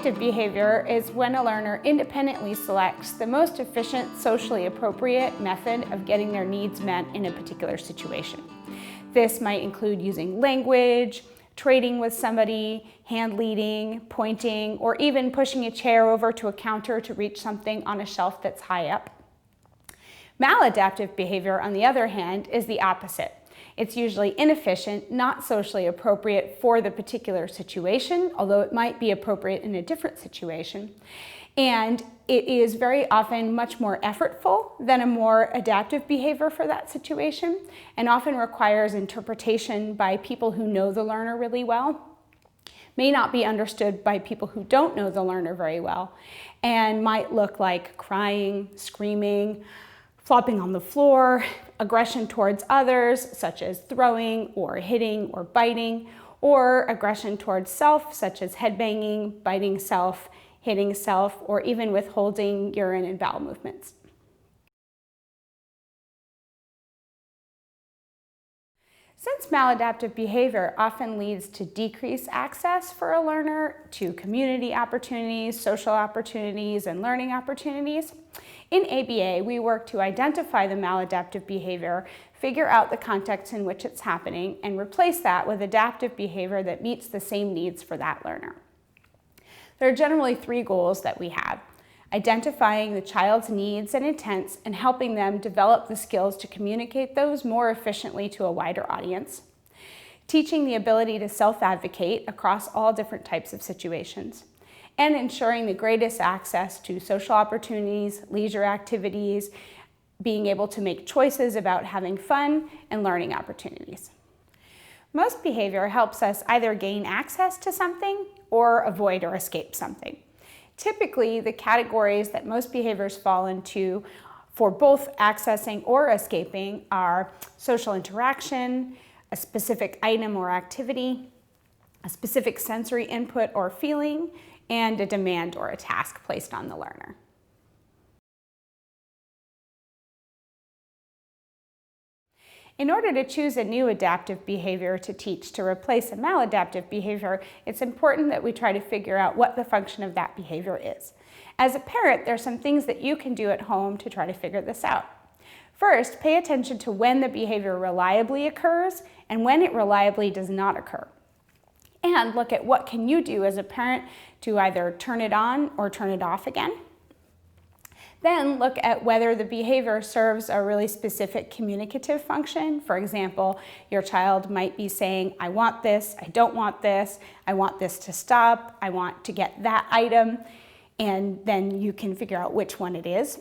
Maladaptive behavior is when a learner independently selects the most efficient, socially appropriate method of getting their needs met in a particular situation. This might include using language, trading with somebody, hand leading, pointing, or even pushing a chair over to a counter to reach something on a shelf that's high up. Maladaptive behavior, on the other hand, is the opposite. It's usually inefficient, not socially appropriate for the particular situation, although it might be appropriate in a different situation. And it is very often much more effortful than a more adaptive behavior for that situation, and often requires interpretation by people who know the learner really well, may not be understood by people who don't know the learner very well, and might look like crying, screaming, flopping on the floor, aggression towards others, such as throwing or hitting or biting, or aggression towards self, such as headbanging, biting self, hitting self, or even withholding urine and bowel movements. Since maladaptive behavior often leads to decreased access for a learner to community opportunities, social opportunities, and learning opportunities, in ABA, we work to identify the maladaptive behavior, figure out the context in which it's happening, and replace that with adaptive behavior that meets the same needs for that learner. There are generally 3 goals that we have: identifying the child's needs and intents and helping them develop the skills to communicate those more efficiently to a wider audience, teaching the ability to self-advocate across all different types of situations, and ensuring the greatest access to social opportunities, leisure activities, being able to make choices about having fun, and learning opportunities. Most behavior helps us either gain access to something or avoid or escape something. Typically, the categories that most behaviors fall into for both accessing or escaping are social interaction, a specific item or activity, a specific sensory input or feeling, and a demand or a task placed on the learner. In order to choose a new adaptive behavior to teach to replace a maladaptive behavior, it's important that we try to figure out what the function of that behavior is. As a parent, there are some things that you can do at home to try to figure this out. First, pay attention to when the behavior reliably occurs and when it reliably does not occur. And look at what can you do as a parent to either turn it on or turn it off again. Then look at whether the behavior serves a really specific communicative function. For example, your child might be saying, I want this, I don't want this, I want this to stop, I want to get that item, and then you can figure out which one it is.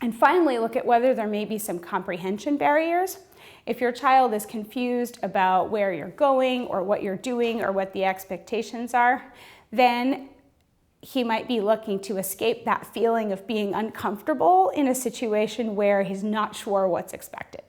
And finally, look at whether there may be some comprehension barriers. If your child is confused about where you're going or what you're doing or what the expectations are, then he might be looking to escape that feeling of being uncomfortable in a situation where he's not sure what's expected.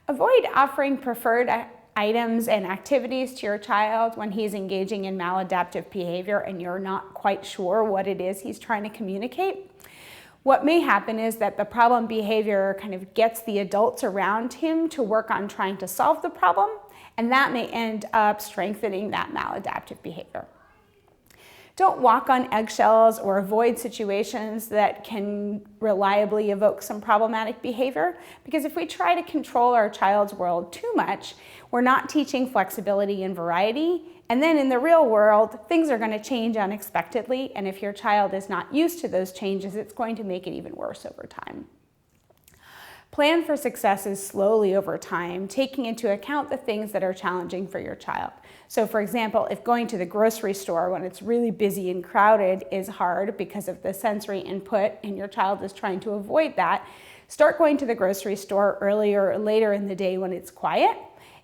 Avoid offering preferred items and activities to your child when he's engaging in maladaptive behavior and you're not quite sure what it is he's trying to communicate. What may happen is that the problem behavior kind of gets the adults around him to work on trying to solve the problem, and that may end up strengthening that maladaptive behavior. Don't walk on eggshells or avoid situations that can reliably evoke some problematic behavior, because if we try to control our child's world too much, we're not teaching flexibility and variety, and then in the real world, things are going to change unexpectedly, and if your child is not used to those changes, it's going to make it even worse over time. Plan for successes slowly over time, taking into account the things that are challenging for your child. So for example, if going to the grocery store when it's really busy and crowded is hard because of the sensory input and your child is trying to avoid that, start going to the grocery store earlier or later in the day when it's quiet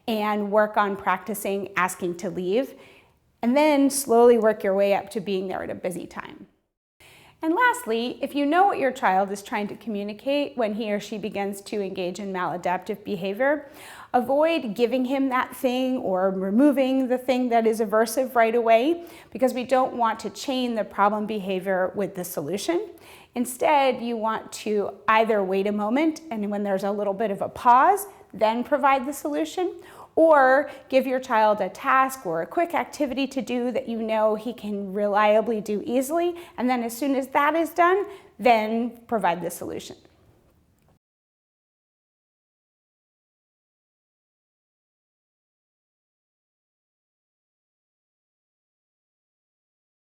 and work on practicing asking to leave, and then slowly work your way up to being there at a busy time. And lastly, if you know what your child is trying to communicate when he or she begins to engage in maladaptive behavior, avoid giving him that thing or removing the thing that is aversive right away, because we don't want to chain the problem behavior with the solution. Instead, you want to either wait a moment and when there's a little bit of a pause, then provide the solution, Or give your child a task or a quick activity to do that you know he can reliably do easily, and then as soon as that is done, then provide the solution.